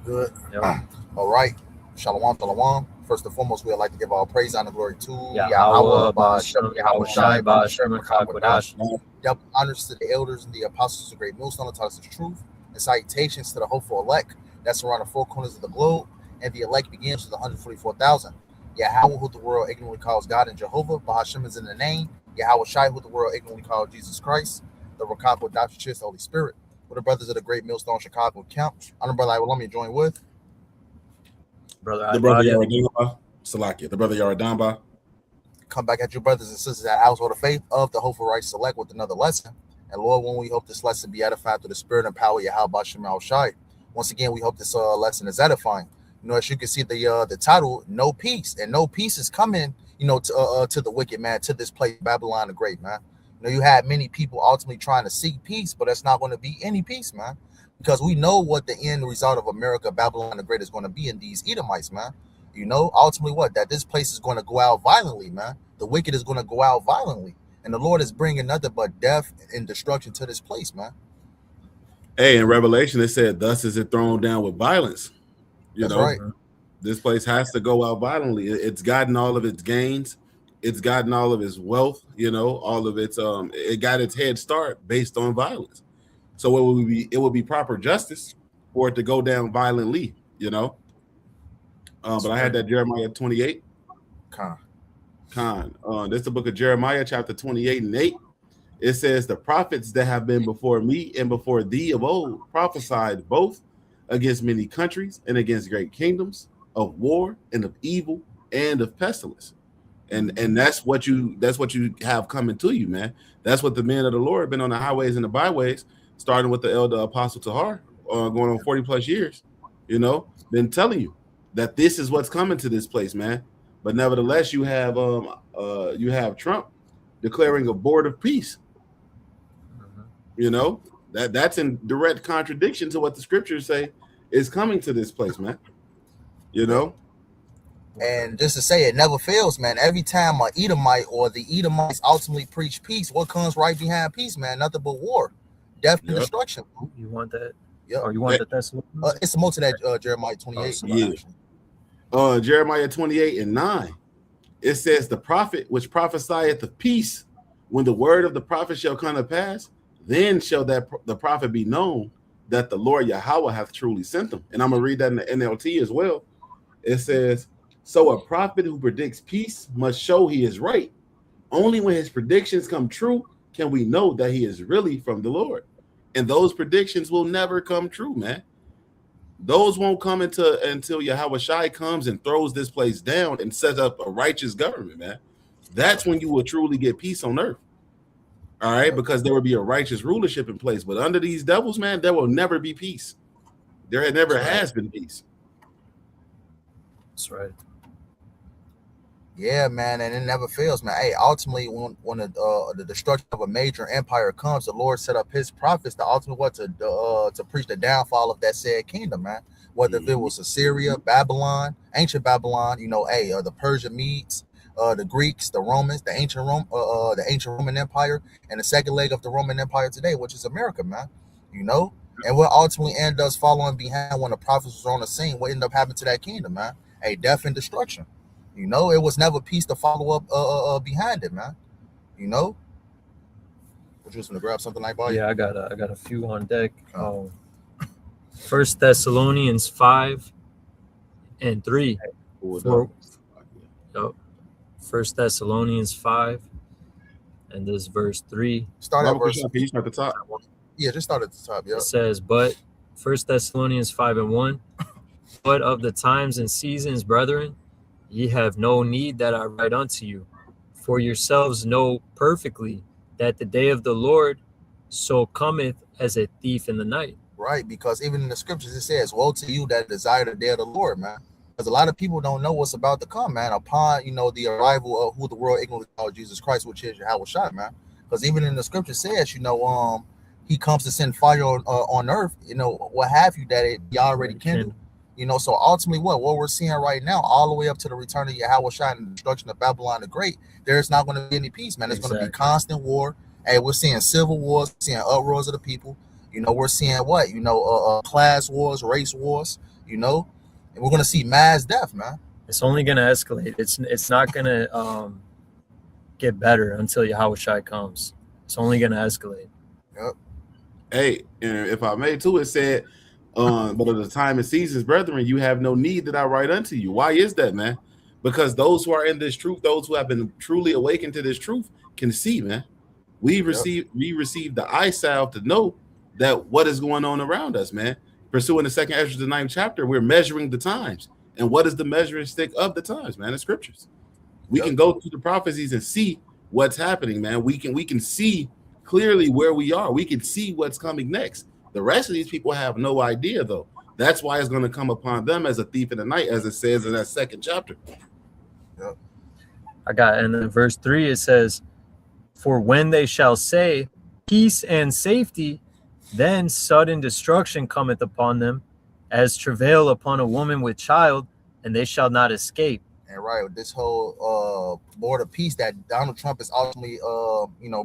Good. Yep. All right. Shalom, shalom. First and foremost, we'd like to give our praise and glory to Yahweh, Yahweh, Ba'ashem, Ba'ashem, Yahweh Yahushai, Shai, Ba'ashem, Ba'ashem, Rakakwadash. Rakakwadash. Yep. Honors to the elders and the apostles of the great millstone that taught us the truth, and salutations to the hopeful elect that's around the four corners of the globe, and the elect begins with the 144,000. Yahweh, who the world ignorantly calls God, and Jehovah, Ba'ashem is in the name. Yahweh Shai, who the world ignorantly calls Jesus Christ, the Rakakwadash, the Holy Spirit. With the brothers of the great millstone Chicago camp. I'm the brother I will let me join with. Brother The brother Ibadia. Yaradamba, Salakia, the brother Yaradamba. Come back at you, brothers and sisters, at Household of Faith of the Hopeful Right Select with another lesson. And Lord, when we hope this lesson be edified through the spirit and power of Yahweh Shem Shai. Once again, we hope this lesson is edifying. You know, as you can see the title, No Peace. And no peace is coming, to the wicked man, to this place, Babylon the Great, man. You know, you had many people ultimately trying to seek peace, but that's not going to be any peace, man. Because we know what the end result of America, Babylon the Great, is going to be in these Edomites, man. You know, ultimately what? That this place is going to go out violently, man. The wicked is going to go out violently. And the Lord is bringing nothing but death and destruction to this place, man. Hey, in Revelation, it said, thus is it thrown down with violence. That's right. This place has to go out violently. It's gotten all of its gains. It's gotten all of its wealth, all of its, it got its head start based on violence. So it would be proper justice for it to go down violently, But I had that Jeremiah 28. This is the book of Jeremiah, chapter 28 and 8. It says, the prophets that have been before me and before thee of old prophesied both against many countries and against great kingdoms, of war and of evil and of pestilence. And that's what you have coming to you, man. That's what the men of the Lord have been on the highways and the byways, starting with the elder Apostle Tahar, going on 40 plus years, been telling you that this is what's coming to this place, man. But nevertheless, you have Trump declaring a board of peace. That's in direct contradiction to what the scriptures say is coming to this place, man. And just to say, it never fails, man. Every time an Edomite or the Edomites ultimately preach peace, what comes right behind peace, man? Nothing but war, death, and destruction. You want that? Yeah. Or you want that? That's it's most of that Jeremiah 28. Jeremiah 28 and 9. It says, the prophet which prophesieth of peace, when the word of the prophet shall come to pass, then shall the prophet be known that the Lord Yahweh hath truly sent them. And I'm going to read that in the NLT as well. It says, so a prophet who predicts peace must show he is right. Only when his predictions come true can we know that he is really from the Lord. And those predictions will never come true, man. Those won't come until Yahweh Shai comes and throws this place down and sets up a righteous government, man. That's when you will truly get peace on earth. All right, because there will be a righteous rulership in place. But under these devils, man, there will never be peace. There never has been peace. That's right. Yeah, man, and it never fails, man. Hey, ultimately, when the destruction of a major empire comes, the Lord set up his prophets to ultimately to preach the downfall of that said kingdom, man. Whether if it was Assyria, Babylon, ancient Babylon, the Persian Medes, the Greeks, the Romans, the ancient Roman Empire, and the second leg of the Roman Empire today, which is America, man. And what ultimately ended us following behind when the prophets was on the scene, what ended up happening to that kingdom, man? Hey, death and destruction. It was never peace to follow up behind it, man. Would you just want to grab something like that? Yeah, I got a few on deck. 1 Thessalonians 5 and 3. 1 Thessalonians 5 and this verse 3. Start at verse. Can you start at the top? Yeah, just start at the top. Yeah. It says, but 1 Thessalonians 5 and 1. But of the times and seasons, brethren, ye have no need that I write unto you, for yourselves know perfectly that the day of the Lord so cometh as a thief in the night. Right, because even in the scriptures it says, woe to you that desire the day of the Lord, man. Because a lot of people don't know what's about to come, man, upon, the arrival of who the world ignorantly calls Jesus Christ, which is Yahweh Shai, man. Because even in the scripture says, he comes to send fire on earth, what have you, that it be already kindled. So ultimately what we're seeing right now, all the way up to the return of Yahweh Shai and the destruction of Babylon the Great, there's not going to be any peace, man. It's going to be constant war. Hey, we're seeing civil wars, seeing uproars of the people. We're seeing what? Class wars, race wars. you know, and we're gonna see mass death, man. It's only gonna escalate. It's not gonna get better until Yahushua comes. It's only gonna escalate. Yep. Hey, and if I may too, it said, but at the time and seasons, brethren, you have no need that I write unto you. Why is that, man? Because those who are in this truth, those who have been truly awakened to this truth, can see, man. We receive the eye salve to know that what is going on around us, man. Pursuing the second Ezra, the 9th chapter, we're measuring the times. And what is the measuring stick of the times, man? The scriptures. We can go through the prophecies and see what's happening, man. We can see clearly where we are. We can see what's coming next. The rest of these people have no idea, though. That's why it's going to come upon them as a thief in the night, as it says in that second chapter. Yep. I got, and in verse 3 it says, "For when they shall say peace and safety, then sudden destruction cometh upon them, as travail upon a woman with child, and they shall not escape." And right, this whole board of peace that Donald Trump is ultimately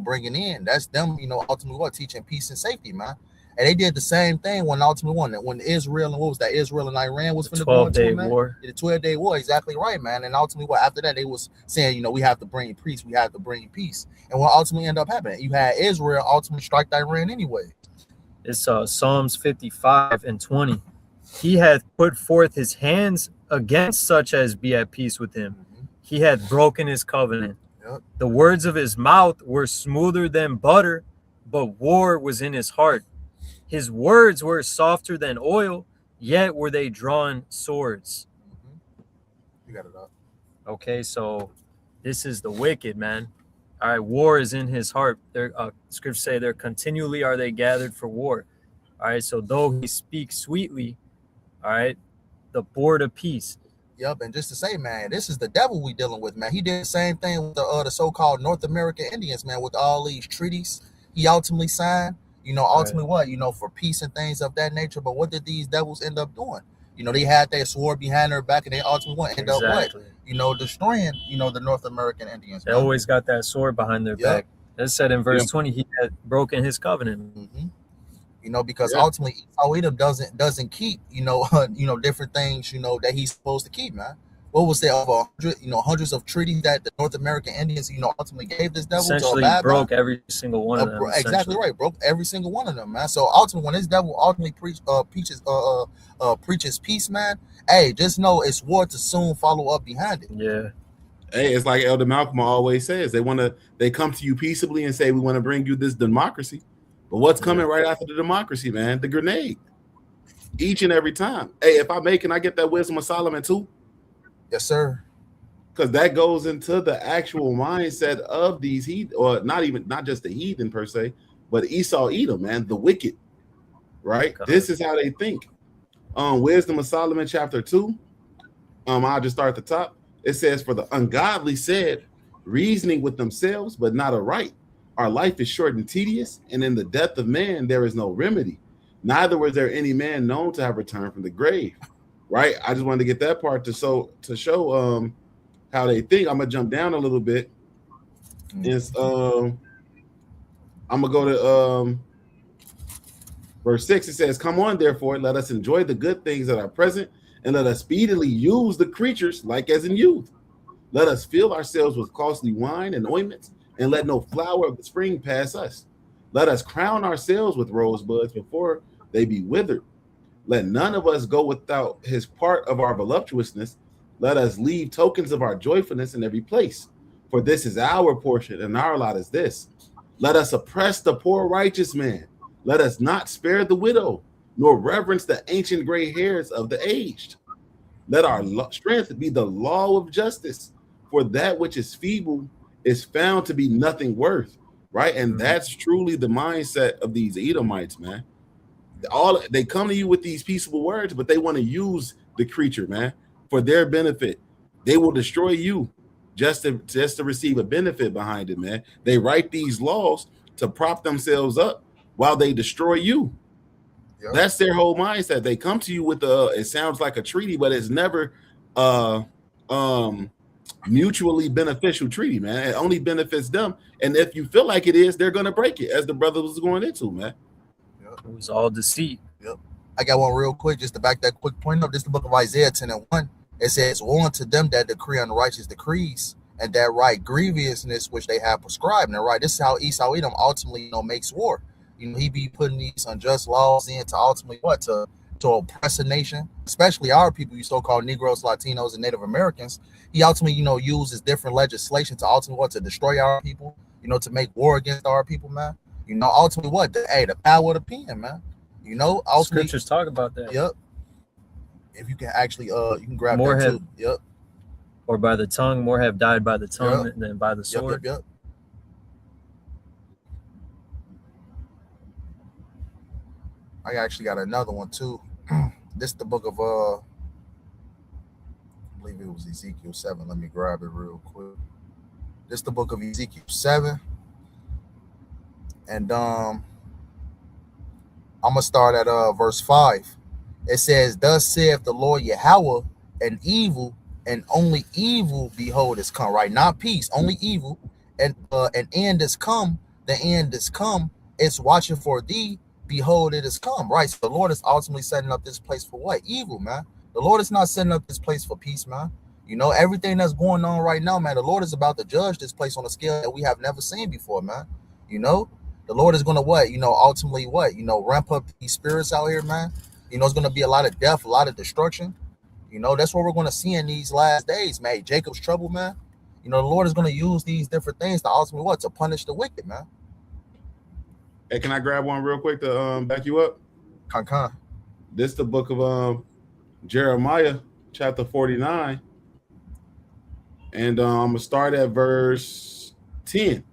bringing in, that's them, ultimately what, teaching peace and safety, man. And they did the same thing when Israel and what was that, Israel and Iran was The finna go into 12-day war. The 12-day war, exactly right, man. And ultimately what, after that they was saying, we have to bring peace, we have to bring peace. And what ultimately ended up happening, you had Israel ultimately strike Iran anyway. It's Psalms 55:20. "He hath put forth his hands against such as be at peace with him. He hath broken his covenant. Yep. The words of his mouth were smoother than butter, but war was in his heart. His words were softer than oil, yet were they drawn swords." You got it up. Okay, so this is the wicked, man. All right, war is in his heart. Scriptures say they're continually are they gathered for war. All right, so though he speaks sweetly, all right, the board of peace. Yep, and just to say, man, this is the devil we dealing with, man. He did the same thing with the so-called North American Indians, man, with all these treaties he ultimately signed. Ultimately what, for peace and things of that nature. But what did these devils end up doing? They had their sword behind their back, and they ultimately end up what? Destroying, the North American Indians. They always got that sword behind their back. It said in verse 20, he had broken his covenant. Because ultimately Edom doesn't keep, different things, that he's supposed to keep, man. What was there, over 100, hundreds of treaties that the North American Indians, ultimately gave this devil essentially to broke every single one of them. Exactly right, broke every single one of them, man. So ultimately, when this devil ultimately preaches peace, man, hey, just know it's war to soon follow up behind it. Yeah. Hey, it's like Elder Malcolm always says. They come to you peaceably and say, we want to bring you this democracy. But what's coming right after the democracy, man? The grenade. Each and every time. Hey, if I may, can I get that wisdom of Solomon too? Yes, sir. Because that goes into the actual mindset of these heathen, or not just the heathen per se, but Esau, Edom, man, the wicked. Right? Okay. This is how they think. Wisdom of Solomon, chapter 2. I'll just start at the top. It says, "For the ungodly said, reasoning with themselves, but not aright. Our life is short and tedious, and in the death of man there is no remedy. Neither was there any man known to have returned from the grave." Right? I just wanted to get that part to show how they think. I'm gonna jump down a little bit. It's I'm gonna go to verse 6. It says, "Come on, therefore, let us enjoy the good things that are present, and let us speedily use the creatures like as in youth. Let us fill ourselves with costly wine and ointments, and let no flower of the spring pass us. Let us crown ourselves with rosebuds before they be withered. Let none of us go without his part of our voluptuousness. Let us leave tokens of our joyfulness in every place. For this is our portion, and our lot is this. Let us oppress the poor righteous man. Let us not spare the widow, nor reverence the ancient gray hairs of the aged. Let our strength be the law of justice, for that which is feeble is found to be nothing worth." Right? And that's truly the mindset of these Edomites, man. They come to you with these peaceable words, but they want to use the creature, man, for their benefit. They will destroy you just to receive a benefit behind it, man. They write these laws to prop themselves up while they destroy you. Yep. That's their whole mindset. They come to you with it sounds like a treaty, but it's never mutually beneficial treaty, man. It only benefits them. And if you feel like it is, they're gonna break it, as the brother was going into, man. It was all deceit. Yep. I got one real quick just to back that quick point up. This is the book of Isaiah 10 and 1. It says, woe unto them that decree unrighteous decrees and that write grievousness which they have prescribed. And right, this is how Esau Edom ultimately, makes war. He be putting these unjust laws in to ultimately what? To oppress a nation, especially our people, you so-called Negroes, Latinos, and Native Americans. He ultimately, uses different legislation to ultimately what? To destroy our people, to make war against our people, man. Ultimately what? The power of the pen, man. Ultimately, Scriptures talk about that. Yep. If you can actually, you can grab More that have, too. Yep. Or by the tongue, more have died by the tongue than by the sword. Yep. I actually got another one too. This is the book of I believe it was Ezekiel 7. Let me grab it real quick. This is the book of Ezekiel 7. And I'm gonna start at verse 5. It says, thus saith the Lord Yahweh, an evil and only evil, behold, is come. Right, not peace, only evil, and an end is come. The end is come. It's watching for thee. Behold, it is come. Right. So the Lord is ultimately setting up this place for what? Evil, man. The Lord is not setting up this place for peace, man. Everything that's going on right now, man, the Lord is about to judge this place on a scale that we have never seen before, man. The Lord is going to what? Ultimately what? Ramp up these spirits out here, man. It's going to be a lot of death, a lot of destruction. That's what we're going to see in these last days, man. Jacob's trouble, man. The Lord is going to use these different things to ultimately what? To punish the wicked, man. Hey, can I grab one real quick to back you up? Con. This is the book of Jeremiah, chapter 49. And I'm going to start at verse 10.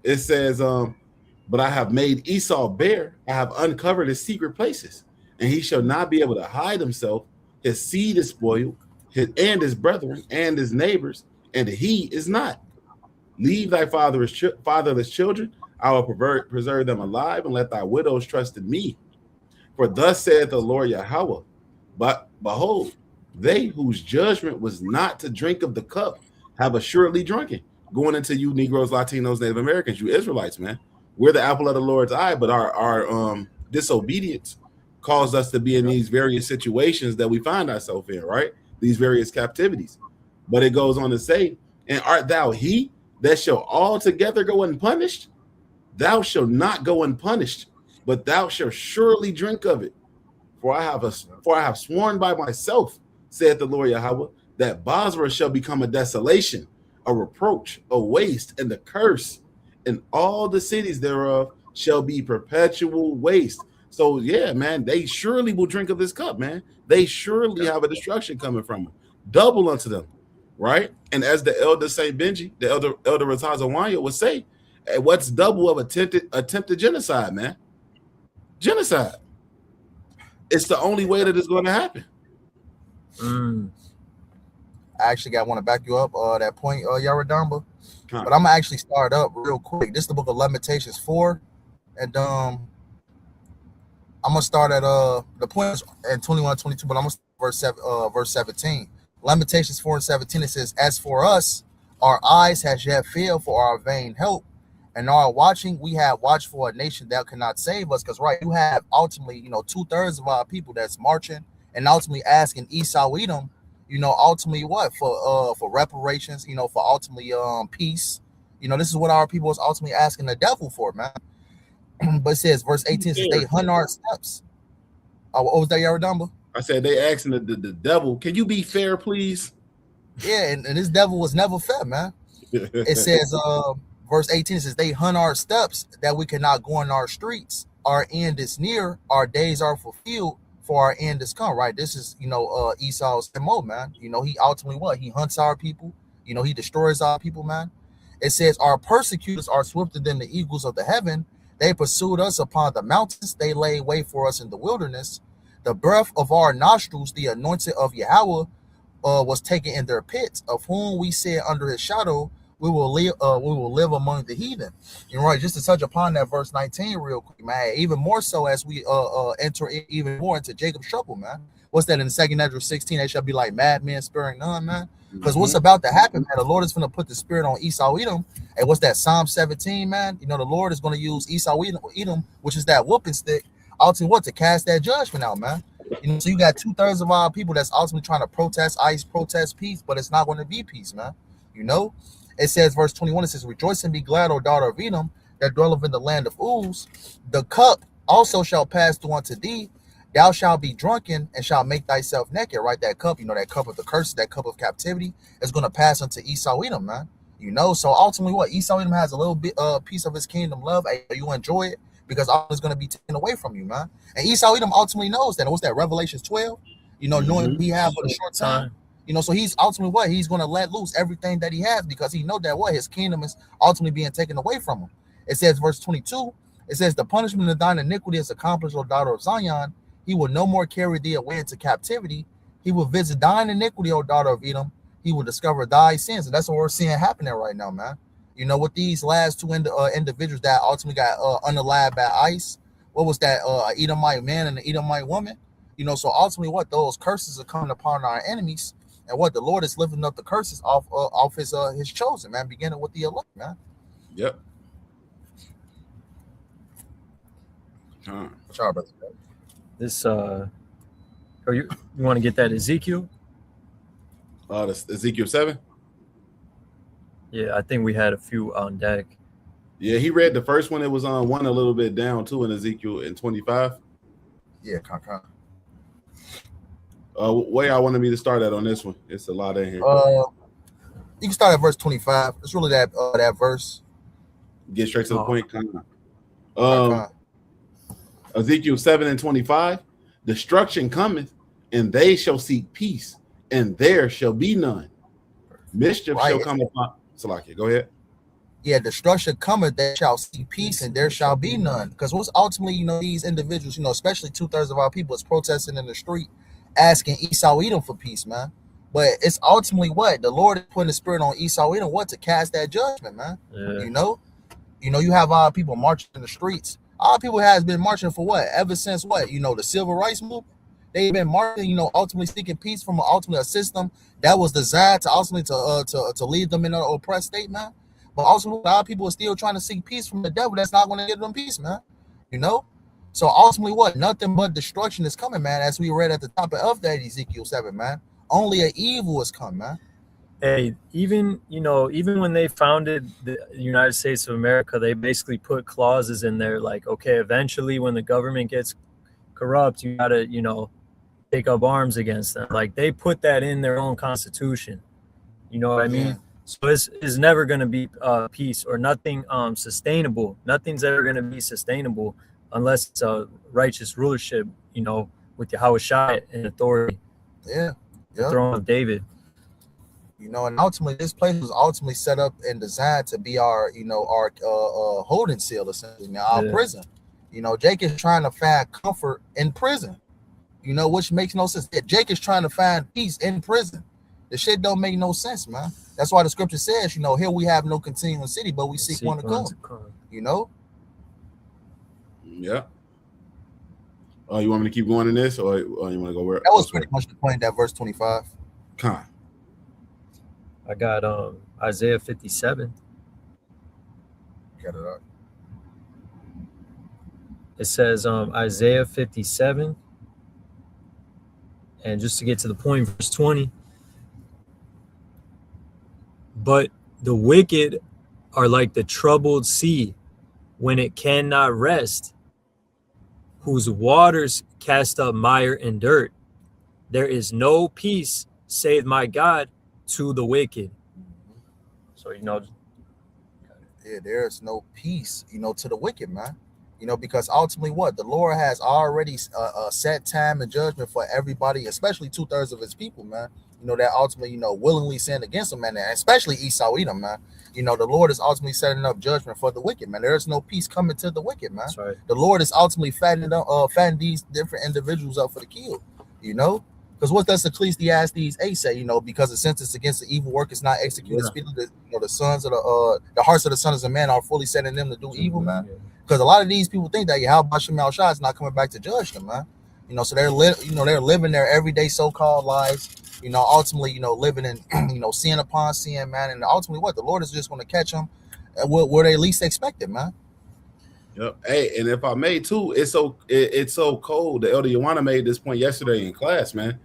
It says, but I have made Esau bare. I have uncovered his secret places, and he shall not be able to hide himself. His seed is spoiled, and his brethren, and his neighbors, and he is not. Leave thy fatherless children. I will preserve them alive, and let thy widows trust in me. For thus saith the Lord Yahweh, but behold, they whose judgment was not to drink of the cup have assuredly drunken. Going into you Negroes, Latinos, Native Americans, you Israelites, man. We're the apple of the Lord's eye, but our disobedience caused us to be in these various situations that we find ourselves in, right? These various captivities. But it goes on to say, and art thou he that shall altogether go unpunished? Thou shalt not go unpunished, but thou shalt surely drink of it. For I have sworn by myself, saith the Lord Yahweh, that Basra shall become a desolation, a reproach, a waste, and a curse, and all the cities thereof shall be perpetual waste. So yeah, man, they surely will drink of this cup, man. They surely have a destruction coming from them, double unto them, right? And as the elder Saint Benji, the elder Ratazawanya would say, what's double of attempted genocide, man? Genocide. It's the only way that it's going to happen. I actually want to back you up that point, Yaradamba. But I'm gonna actually start up real quick. This is the book of Lamentations 4, and I'm gonna start at the points in 21, 22, but I'm gonna start verse 17. Lamentations 4 and 17. It says, "As for us, our eyes has yet failed for our vain help, and our watching we have watched for a nation that cannot save us." Because right, you have ultimately 2/3 of our people that's marching and ultimately asking Esau Edom, ultimately what? For reparations, for ultimately peace. This is what our people is ultimately asking the devil for, man. But it says, verse 18 says, they hunt our steps. What was that, Yaradamba? I said they asking the devil, can you be fair, please? Yeah, and this devil was never fair, man. It says, verse 18 says, they hunt our steps that we cannot go in our streets. Our end is near, our days are fulfilled, for our end is come. Right, this is Esau's MO, man. He ultimately what? He hunts our people. He destroys our people, man. It says, our persecutors are swifter than the eagles of the heaven. They pursued us upon the mountains. They laid wait for us in the wilderness. The breath of our nostrils, the anointed of Yahweh, was taken in their pits, of whom we said under his shadow, we will live among the heathen. Right, just to touch upon that verse 19 real quick, man. Even more so as we enter even more into Jacob's trouble, man. What's that in 2nd Ezra 16? They shall be like madmen sparing none, man. Because what's about to happen, man, the Lord is going to put the spirit on Esau Edom. And what's that, Psalm 17, man? The Lord is going to use Esau Edom, which is that whooping stick, ultimately what? To cast that judgment out, man. You know, so you got 2/3 of our people that's ultimately trying to protest ICE, protest peace, but it's not going to be peace, man. You know, it says, verse 21, it says, rejoice and be glad, O daughter of Edom, that dwelleth in the land of Uz. The cup also shall pass through unto thee. Thou shalt be drunken and shalt make thyself naked, right? That cup, you know, that cup of the curse, that cup of captivity is going to pass unto Esau Edom, man. You know, so ultimately what? Esau Edom has a little bit piece of his kingdom love. Hey, you enjoy it because all is going to be taken away from you, man. And Esau Edom ultimately knows that. What's that? Revelations 12, you know, knowing we have for a short time. You know, so he's ultimately what? He's going to let loose everything that he has because he know that what? His kingdom is ultimately being taken away from him. It says, verse 22, it says, the punishment of thine iniquity is accomplished, O daughter of Zion. He will no more carry thee away into captivity. He will visit thine iniquity, O daughter of Edom. He will discover thy sins. And that's what we're seeing happening right now, man. You know, with these last two individuals that ultimately got unalived by ICE. What was that? Edomite man and the Edomite woman. You know, so ultimately what? Those curses are coming upon our enemies. And what? The Lord is lifting up the curses off his chosen, man, beginning with the elect, man. Yep. Sorry, brother. This you want to get that Ezekiel? That's Ezekiel 7. Yeah, I think we had a few on deck. Yeah, he read the first one. It was on one a little bit down too in Ezekiel in 25. Yeah, Where y'all wanted me to start at on this one? It's a lot in here. You can start at verse 25. It's really that verse. Get straight to the point. Ezekiel 7 and 25. Destruction cometh, and they shall seek peace, and there shall be none. Mischief shall come upon. Salakia, go ahead. Yeah, destruction cometh, they shall see peace, and there shall be none. Because what's ultimately, you know, these individuals, you know, especially 2/3 of our people is protesting in the street, asking Esau Edom for peace, man. But it's ultimately what? The Lord is putting the spirit on Esau Edom, what? To cast that judgment, man. Yeah. You know, you have our people marching in the streets. Our people has been marching for what? Ever since what? You know, the civil rights movement. They've been marching, you know, ultimately seeking peace from a system that was designed to ultimately to lead them in an oppressed state, man. But ultimately, our people are still trying to seek peace from the devil. That's not going to give them peace, man. You know. So ultimately, what? Nothing but destruction is coming, man. As we read at the top of that Ezekiel 7, man. Only an evil is coming, man. Hey, even when they founded the United States of America, they basically put clauses in there like, okay, eventually when the government gets corrupt, you gotta, you know, take up arms against them. Like they put that in their own constitution. You know what I mean? So it's never going to be peace or nothing sustainable. Nothing's ever going to be sustainable unless it's a righteous rulership, you know, with Yahushua and authority. Yeah. The throne of David. You know, and ultimately, this place was ultimately set up and designed to be our, you know, our holding seal, essentially, our prison. You know, Jake is trying to find comfort in prison. You know, which makes no sense. Jake is trying to find peace in prison. The shit don't make no sense, man. That's why the scripture says, you know, here we have no continuing city, but we seek one to come. You know? Yeah. Oh, you want me to keep going in this, or you want to go where? That was pretty much the point, that verse 25. Con. I got Isaiah 57. Get it up. It says Isaiah 57. And just to get to the point, verse 20. But the wicked are like the troubled sea when it cannot rest, whose waters cast up mire and dirt. There is no peace, save my God, to the wicked. So, you know. Yeah, there's no peace, you know, to the wicked, man. You know, because ultimately what? The Lord has already set time and judgment for everybody, especially 2/3 of his people, man. You know, that ultimately, you know, willingly sinned against him, man, and especially Esau Edom, man. You know, the Lord is ultimately setting up judgment for the wicked, man. There's no peace coming to the wicked, man. That's right. The Lord is ultimately fattening these different individuals up for the kill, you know? Because what does Ecclesiastes 8 say? You know, because the sentence against the evil work is not executed speedily. You know, the sons of the hearts of the sons of men are fully set in them to do evil, man. Because a lot of these people think that Yahweh Shemel Shah is not coming back to judge them, man. You know, so they're living their everyday so-called lives. You know, ultimately, you know, living in, you know, sin upon sin, man. And ultimately, what? The Lord is just going to catch them where they least expect it, man. Yep. Hey, and if I may too, it's so cold. The Elder Yowana made this point yesterday in class, man.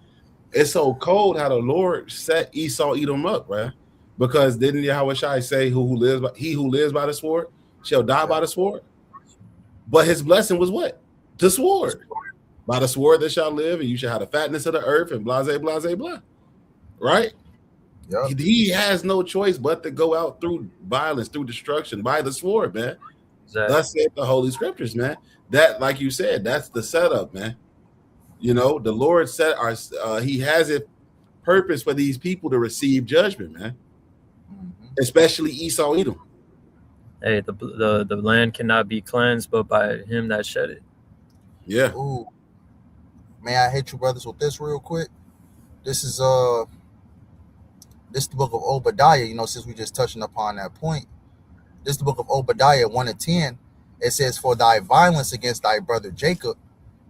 It's so cold how the Lord set Esau Edom up, right? Because didn't Yahweh Shai say, he who lives by the sword shall die by the sword? But his blessing was what? The sword. By the sword that shall live, and you shall have the fatness of the earth, and blase, blase, blah. Right? Yep. He has no choice but to go out through violence, through destruction, by the sword, man. Exactly. Thus said the Holy Scriptures, man. That, like you said, that's the setup, man. You know, the Lord set he has it purpose for these people to receive judgment, man. Mm-hmm. Especially Esau Edom. Hey, the land cannot be cleansed but by him that shed it. Yeah. Ooh. May I hit you brothers with this real quick? This is the book of Obadiah, you know, since we just touching upon that point. This is the book of Obadiah 1:10. It says, "For thy violence against thy brother Jacob,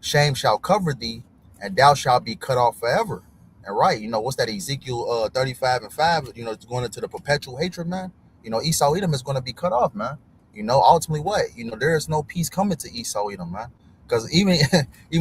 shame shall cover thee, and thou shalt be cut off forever." And right, you know, what's that, Ezekiel 35:5? You know, it's going into the perpetual hatred, man. You know, Esau Edom is going to be cut off, man. You know, ultimately what? You know, there is no peace coming to Esau Edom, man. Because even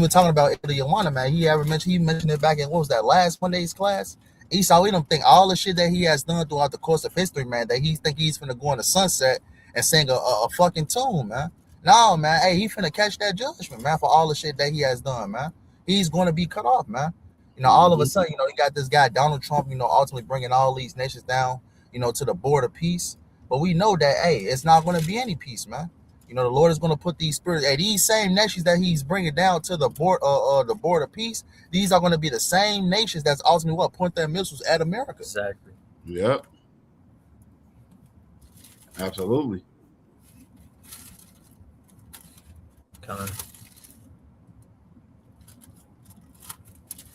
talking about Yowana, man, he mentioned it back in, what was that, last Monday's class? Esau Edom think all the shit that he has done throughout the course of history, man, that he think he's finna go in the sunset and sing a fucking tune, man. No, man, hey, he finna catch that judgment, man, for all the shit that he has done, man. He's going to be cut off, man. You know, all of a sudden, you know, you got this guy, Donald Trump, you know, ultimately bringing all these nations down, you know, to the board of peace. But we know that, hey, it's not going to be any peace, man. You know, the Lord is going to put these spirits, hey, these same nations that he's bringing down to the board of peace, these are going to be the same nations that's ultimately what point their missiles at America. Exactly. Yep. Absolutely.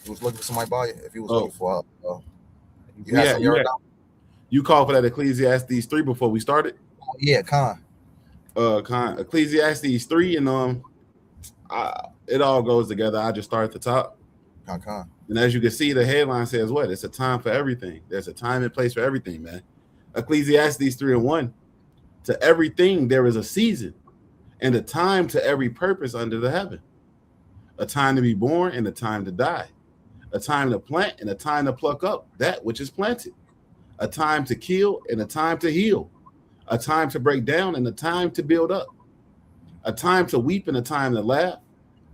He was looking for somebody by you. If he was looking for, you called for that Ecclesiastes 3 before we started. Yeah, Con. Ecclesiastes 3, and it all goes together. I just start at the top. Con. And as you can see, the headline says what? It's a time for everything. There's a time and place for everything, man. Ecclesiastes 3:1. To everything there is a season, and a time to every purpose under the heaven. A time to be born and a time to die. A time to plant and a time to pluck up that which is planted. A time to kill and a time to heal. A time to break down and a time to build up. A time to weep and a time to laugh.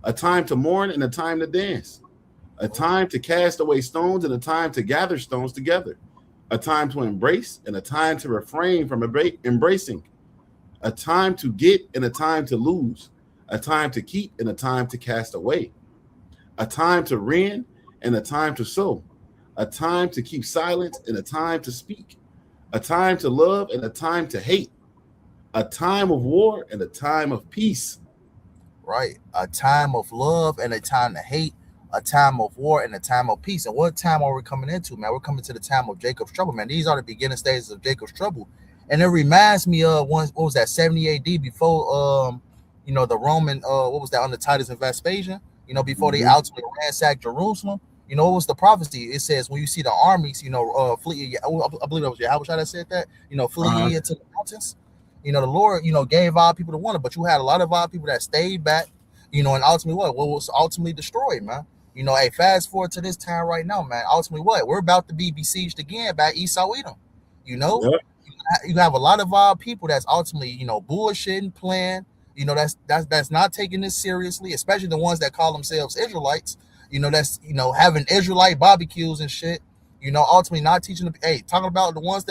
A time to mourn and a time to dance. A time to cast away stones and a time to gather stones together. A time to embrace and a time to refrain from embracing. A time to get and a time to lose. A time to keep and a time to cast away. A time to rend and a time to sow. A time to keep silence and a time to speak. A time to love and a time to hate. A time of war and a time of peace. Right. A time of love and a time to hate. A time of war and a time of peace. And what time are we coming into, man? We're coming to the time of Jacob's trouble, man. These are the beginning stages of Jacob's trouble. And it reminds me of what was that, 70 AD, before you know, the Roman what was that, under Titus and Vespasian, you know, before they ultimately ransacked Jerusalem. You know, what was the prophecy? It says, when you see the armies, you know, flee, I believe it was Yahweh that said that, you know, flee into the mountains. You know, the Lord, you know, gave our people the wonder, but you had a lot of our people that stayed back, you know, and ultimately what was ultimately destroyed, man. You know, hey, fast forward to this time right now, man. Ultimately what? We're about to be besieged again by Esau Edom. You know, you have a lot of our people that's ultimately, you know, bullshitting, playing, you know, that's not taking this seriously, especially the ones that call themselves Israelites. You know, that's, you know, having Israelite barbecues and shit, you know, ultimately not teaching them, hey, talking about the ones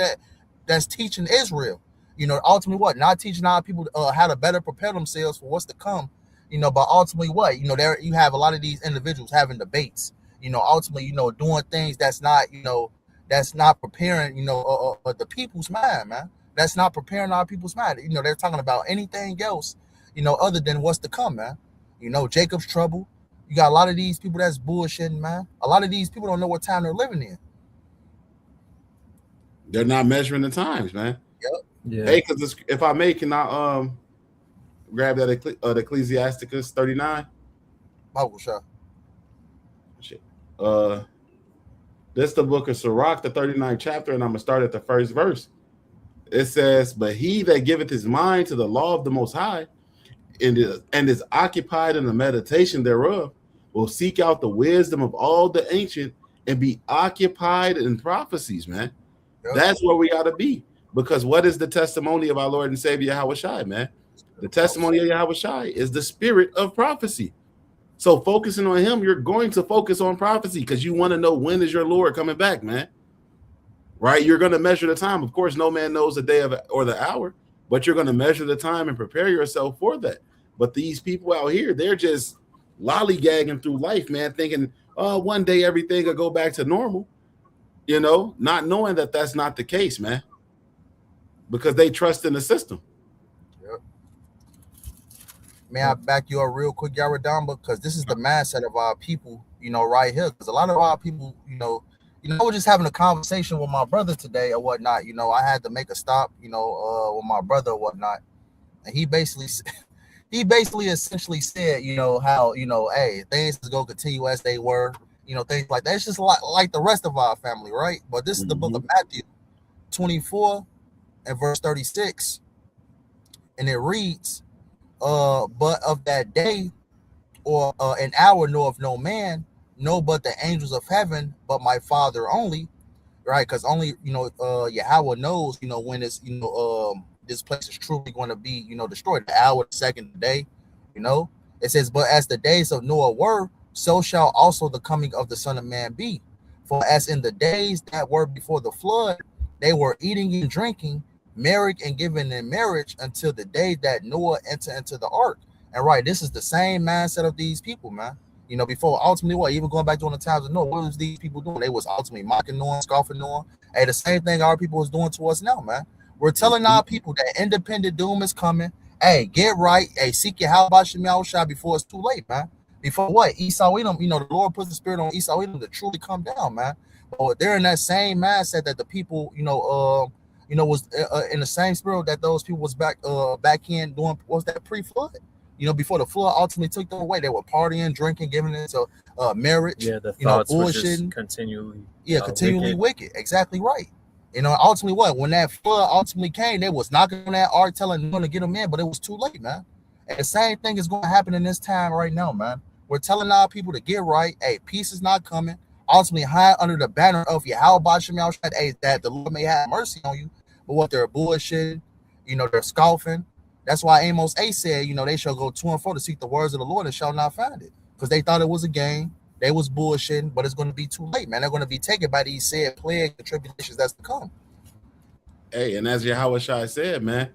that's teaching Israel, you know, ultimately what? Not teaching our people how to better prepare themselves for what's to come, you know, but ultimately what? You know, there you have a lot of these individuals having debates, you know, ultimately, you know, doing things that's not, you know, that's not preparing, you know, the people's mind, man. That's not preparing our people's mind. You know, they're talking about anything else, you know, other than what's to come, man. You know, Jacob's trouble. You got a lot of these people that's bullshitting, man. A lot of these people don't know what time they're living in. They're not measuring the times, man. Yep. Yeah. Hey, because if I may, can I grab that Ecclesiasticus 39? Bible shot. Shit. This is the book of Sirach, the 39th chapter, and I'm gonna start at the first verse. It says, "But he that giveth his mind to the law of the Most High, and is occupied in the meditation thereof, will seek out the wisdom of all the ancient and be occupied in prophecies, man. Yep. That's where we got to be. Because what is the testimony of our Lord and Savior Yahweh Shai, man? The testimony of Yahweh Shai is the spirit of prophecy. So focusing on him, you're going to focus on prophecy because you want to know when is your Lord coming back, man. Right? You're going to measure the time. Of course, no man knows the day of or the hour, but you're going to measure the time and prepare yourself for that. But these people out here, they're just lollygagging through life, man, thinking, oh, one day everything will go back to normal, you know, not knowing that that's not the case, man, because they trust in the system. Yep. May I back you up real quick, Yaradamba? Because this is the mindset of our people, you know, right here. Because a lot of our people, I was just having a conversation with my brother today or whatnot. You know, I had to make a stop, with my brother or whatnot, and he basically essentially said, how, hey, things is gonna continue as they were, things like that. It's just like the rest of our family, right? But this is the book of Matthew 24 and verse 36, and it reads, but of that day or an hour knoweth no man, no but the angels of heaven, but my Father only, right? Because only Yahweh knows, when it's this place is truly going to be destroyed, the hour, the second, the day. It says, but as the days of Noah were, so shall also the coming of the Son of Man be. For as in the days that were before the flood, they were eating and drinking, married and given in marriage until the day that Noah entered into the ark. And right, this is the same mindset of these people, man. Before ultimately even going back during the times of Noah, what was these people doing? They was ultimately mocking Noah, scoffing Noah. Hey, the same thing our people is doing to us now, man. We're telling our people that independent doom is coming. Hey, get right. Hey, seek your how about Shem Shai before it's too late, man. Before what? Esau Edom, the Lord puts the spirit on Esau Edom to truly come down, man. But they're in that same mindset that the people, was in the same spirit that those people was back in doing, what was that, pre-flood? Before the flood ultimately took them away, they were partying, drinking, giving into marriage. Yeah, the thoughts were just bullshitting, continually wicked. Exactly right. Ultimately what? When that flood ultimately came, they was knocking on that ark, telling them to get them in, but it was too late, man. And the same thing is going to happen in this time right now, man. We're telling our people to get right. Hey, peace is not coming. Ultimately, hide under the banner of Yahweh Shem Shai, hey, that the Lord may have mercy on you. But what they're bullshitting, they're scoffing. That's why Amos 8 said, they shall go to and fro to seek the words of the Lord and shall not find it. Because they thought it was a game. They was bullshitting, but it's going to be too late, man. They're going to be taken by these said plagues and tribulations that's to come. Hey, and as Yahweh Shai said, man,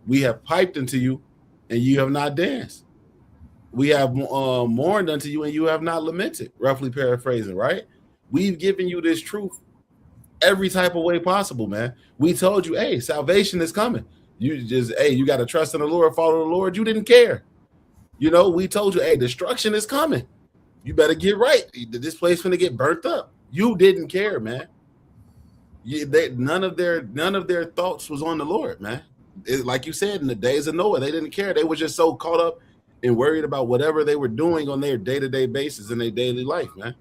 we have piped unto you and you have not danced. We have mourned unto you and you have not lamented, roughly paraphrasing, right? We've given you this truth every type of way possible, man. We told you, hey, salvation is coming. You got to trust in the Lord, follow the Lord. You didn't care. We told you, hey, destruction is coming. You better get right. This place is going to get burnt up. You didn't care, man. None of their thoughts was on the Lord, man. Like you said, in the days of Noah, they didn't care. They were just so caught up and worried about whatever they were doing on their day-to-day basis in their daily life, man.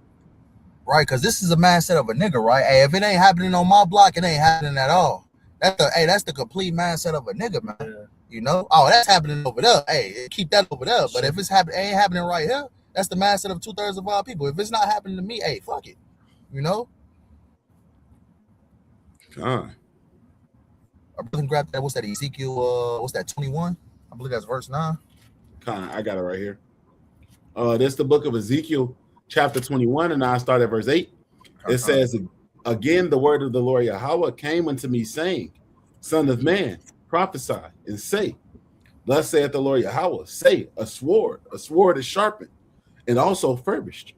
Right, because this is a mindset of a nigga, right? Hey, if it ain't happening on my block, it ain't happening at all. That's the complete mindset of a nigga, man. Yeah. Oh, that's happening over there. Hey, keep that over there. But if it ain't happening right here, that's the mindset of 2/3 of our people. If it's not happening to me, hey, fuck it. God. I brother grab that. What's that? Ezekiel? What's that? 21? I believe that's verse 9. I got it right here. This is the book of Ezekiel, chapter 21, and I start at verse 8. It says, again, the word of the Lord Yahweh came unto me, saying, Son of man, prophesy and say, thus saith the Lord Yahweh, say, a sword is sharpened and also furbished.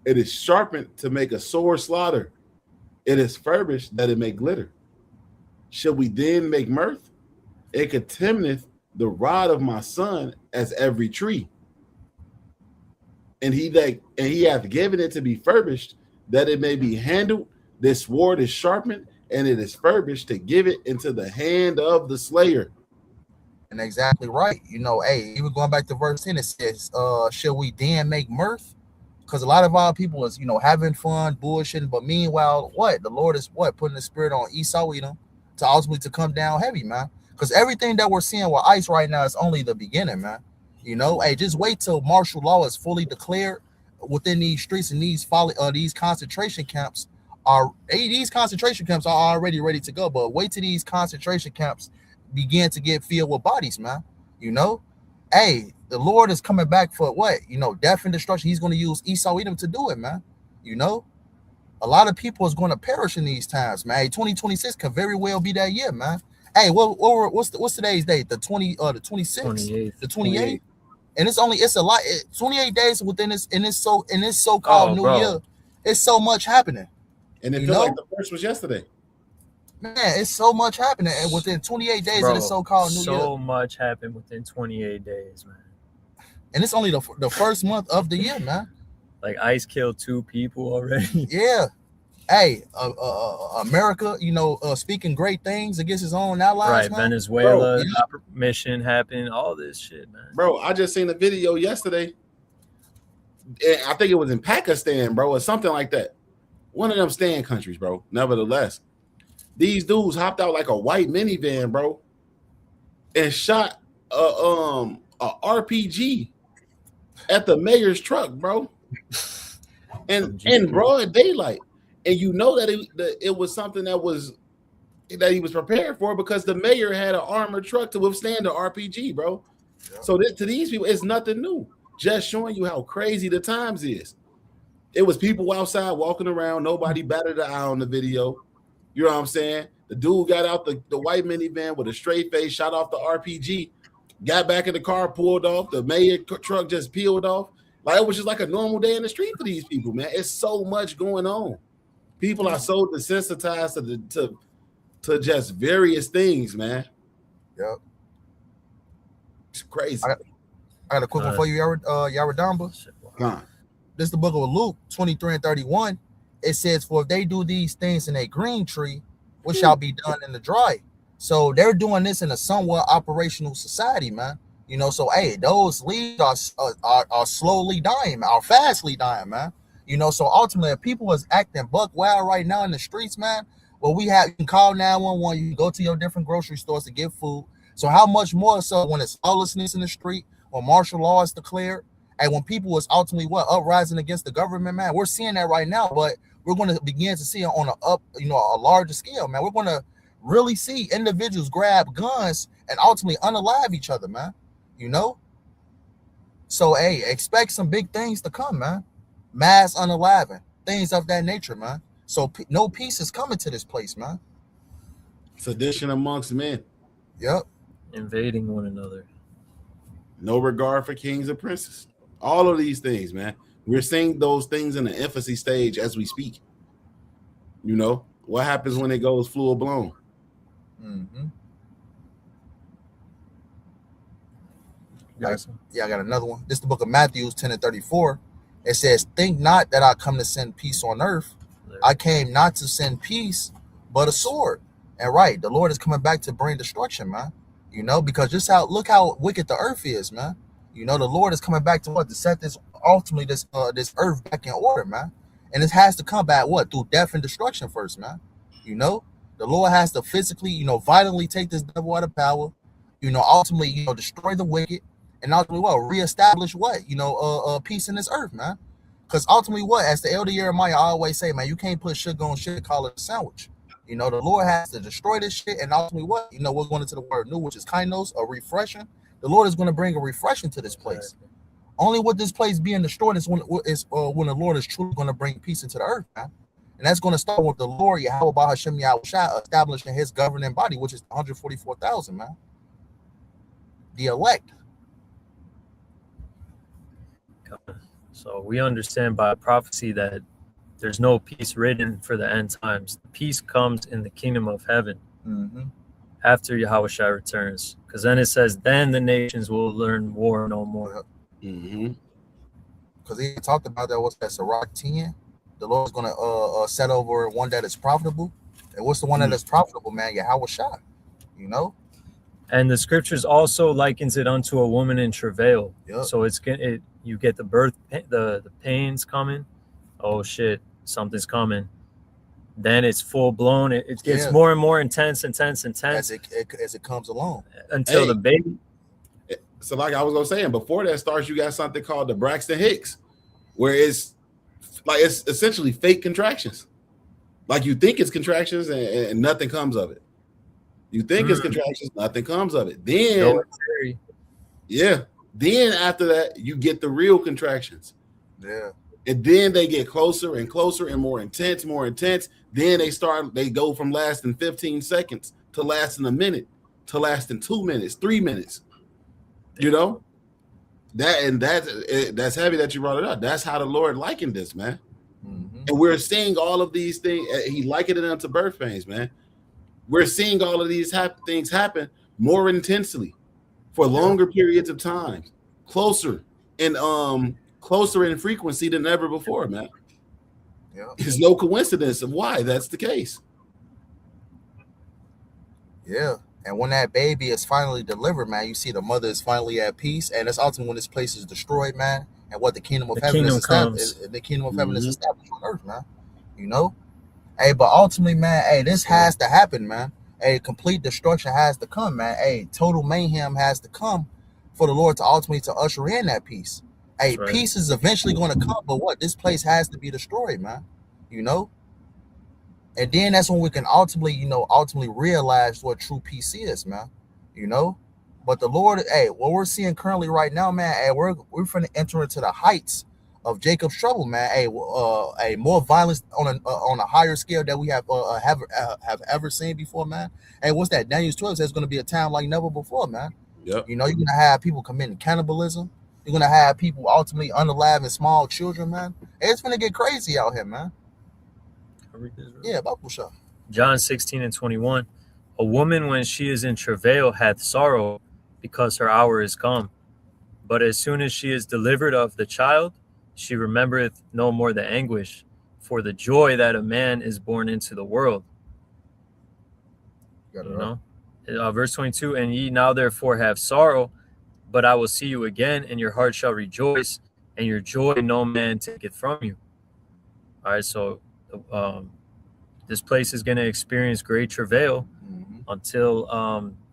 It is sharpened to make a sore slaughter. It is furbished that it may glitter. Shall we then make mirth? It contemneth the rod of my son as every tree. And he hath given it to be furbished, that it may be handled. This sword is sharpened, and it is furbished to give it into the hand of the slayer. And exactly right. Hey, even going back to verse 10, it says, shall we then make mirth? Because a lot of our people is, having fun, bullshitting, but meanwhile, what? The Lord is putting the spirit on Esau Edom to come down heavy, man. Because everything that we're seeing with ICE right now is only the beginning, man. You know, hey, just wait till martial law is fully declared within these streets, and these concentration camps these concentration camps are already ready to go. But wait till these concentration camps begin to get filled with bodies, man. You know, hey, the Lord is coming back for what? You know, death and destruction. He's going to use Esau Edom to do it, man. You know, a lot of people is going to perish in these times, man. Hey, 2026 could very well be that year, man. Hey, what's today's date? The 26th, the 28th. And it's a lot. 28 days within this in this so-called new year. It's so much happening. And it feels like the first was yesterday. Man, it's so much happening within 28 days of this so-called new year. So much happened within 28 days, man. And it's only the first month of the year, man. Like ICE killed 2 people already. Yeah. Hey, America, you know, speaking great things against his own allies. Right, man. Venezuela, mission happened, all this shit, man. Bro, I just seen a video yesterday. I think it was in Pakistan, bro, or something like that. One of them stand countries, bro. Nevertheless, these dudes hopped out like a white minivan, bro, and shot a RPG at the mayor's truck, bro, and in broad daylight. And you know that it was something that he was prepared for, because the mayor had an armored truck to withstand the RPG, bro. Yeah. So to these people, it's nothing new. Just showing you how crazy the times is. It was people outside walking around. Nobody batted an eye on the video. You know what I'm saying? The dude got out the white minivan with a straight face, shot off the RPG, got back in the car, pulled off. The mayor truck just peeled off. Like, it was just like a normal day in the street for these people, man. It's so much going on. People are so desensitized to just various things, man. Yep. It's crazy. I got a quick one for you, Yaradamba. This is the book of Luke 23:31. It says, for if they do these things in a green tree, what shall be done in the dry? So they're doing this in a somewhat operational society, man. You know, so hey, those leaves are slowly dying, are fastly dying, man. You know, so ultimately, if people is acting buck wild right now in the streets, man, well, you can call 911, you can go to your different grocery stores to get food. So how much more so when it's lawlessness in the street, when martial law is declared, and when people is ultimately uprising against the government, man? We're seeing that right now, but we're going to begin to see it on a larger scale, man. We're going to really see individuals grab guns and ultimately unalive each other, man. You know? So, hey, expect some big things to come, man. Mass unaliving, things of that nature, man. So no peace is coming to this place, man. Sedition amongst men. Yep. Invading one another. No regard for kings and princes. All of these things, man. We're seeing those things in the infancy stage as we speak. You know, what happens when it goes full blown? Mm-hmm. I got another one. This is the book of Matthew 10:34. It says, think not that I come to send peace on earth. I came not to send peace, but a sword. And right, the Lord is coming back to bring destruction, man. You know, because look how wicked the earth is, man. You know, the Lord is coming back to set this earth back in order, man. And it has to come back through death and destruction first, man. You know, the Lord has to physically, violently take this devil out of power, ultimately, destroy the wicked, and ultimately reestablish peace in this earth, man. Because ultimately as the elder Jeremiah always say, man, you can't put sugar on shit and call it a sandwich. The Lord has to destroy this shit, and ultimately we're going into the word new, which is kainos, a refreshing. The Lord is going to bring a refreshing to this place. Only with this place being destroyed is when the Lord is truly going to bring peace into the earth, man. And that's going to start with the Lord, Yahweh Bahashem Yahushua, establishing his governing body, which is 144,000, man. The elect. So we understand by prophecy that there's no peace written for the end times. Peace comes in the kingdom of heaven after Yahushua returns. Because then it says, then the nations will learn war no more. Because he talked about that, what's that, Sirach 10? The Lord's going to set over one that is profitable. And what's the one that is profitable, man? Yahushua, And the scriptures also likens it unto a woman in travail. Yep. So you get the birth, the pains coming. Oh shit, something's coming. Then it's full blown. It gets more and more intense. As it comes along until the baby. So like I was gonna say, and before that starts, you got something called the Braxton Hicks, where it's essentially fake contractions. Like you think it's contractions and nothing comes of it. You think it's contractions, nothing comes of it. Then, then after that, you get the real contractions. Yeah. And then they get closer and closer and more intense, more intense. Then they go from lasting 15 seconds to lasting a minute, to lasting 2 minutes, 3 minutes. You know? That's heavy that you brought it up. That's how the Lord likened this, man. Mm-hmm. And we're seeing all of these things. He likened it unto birth pains, man. We're seeing all of these things happen more intensely for longer periods of time, closer in frequency than ever before, man. Yeah. There's no coincidence of why that's the case. Yeah. And when that baby is finally delivered, man, you see the mother is finally at peace. And it's ultimately when this place is destroyed, man. And what the kingdom of heaven is established. The kingdom of heaven is established on earth, man. You know? Hey, but ultimately, man, hey, this has to happen, man. Hey, complete destruction has to come, man. Hey, total mayhem has to come for the Lord to ultimately to usher in that peace. Hey, peace is eventually going to come, but what? This place has to be destroyed, man. You know? And then that's when we can ultimately realize what true peace is, man. You know? But the Lord, hey, what we're seeing currently right now, man, hey, we're finna enter into the heights of Jacob's trouble, man. Hey, more violence on a higher scale that we have ever seen before, man. Hey, what's that? Daniel 12 says it's gonna be a time like never before, man. Yep. You know, you're gonna have people committing cannibalism. You're gonna have people ultimately unaliving small children, man. Hey, it's gonna get crazy out here, man. Yeah, Bible show. John 16:21. A woman, when she is in travail, hath sorrow, because her hour is come. But as soon as she is delivered of the child, she remembereth no more the anguish for the joy that a man is born into the world. You know? Verse 22, and ye now therefore have sorrow, but I will see you again, and your heart shall rejoice, and your joy no man taketh from you. All right, so this place is going to experience great travail until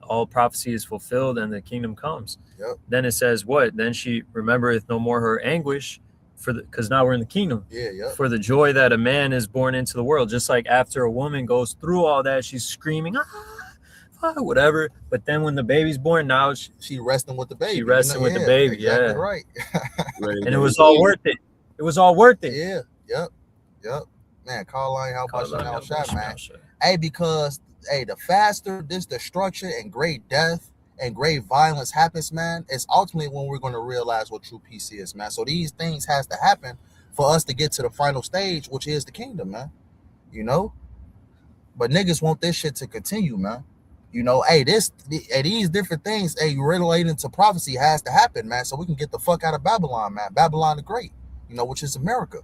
all prophecy is fulfilled and the kingdom comes. Yep. Then it says what? Then she remembereth no more her anguish, because now we're in the kingdom. Yeah. For the joy that a man is born into the world. Just like after a woman goes through all that, she's screaming, whatever. But then when the baby's born, now she resting with the baby. She resting with the baby. Exactly right. And it was all worth it. It was all worth it. Yeah. Yep. Man, Carline, how about you now, shot, man? Hey, because the faster this destruction and great death and great violence happens, man, it's ultimately when we're going to realize what true peace is, man. So these things has to happen for us to get to the final stage, which is the kingdom, man. You know? But niggas want this shit to continue, man. You know, these different things, relating to prophecy has to happen, man, so we can get the fuck out of Babylon, man. Babylon the Great, which is America.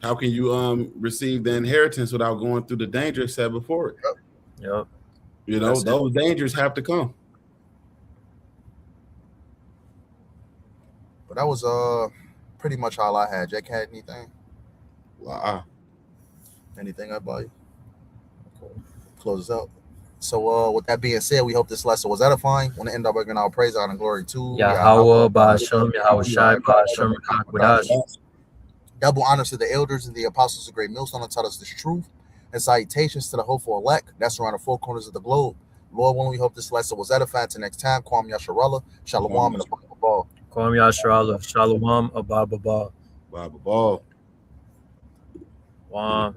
How can you receive the inheritance without going through the dangers set before it? Yep. You know, those dangers have to come. But that was pretty much all I had. Jack, had anything? Wow. Anything about you? Cool. Close us out. So with that being said, we hope this lesson was edifying. Want to end up bringing our praise, honor, and glory to Yahweh, Ba'ashem, Yahweh Shai, Ba'ashem, Kakwadash. Double honors to the elders and the apostles of Great Millstone that taught us this truth. And salutations to the hopeful elect that's around the four corners of the globe. Lord willing, we hope this lesson was edifying. Till next time, Kwam Yasharallah, Shalom, and Abba Ball. Kwam Yasharallah, Shalom, Abba Ball. Abba Ball. Wow.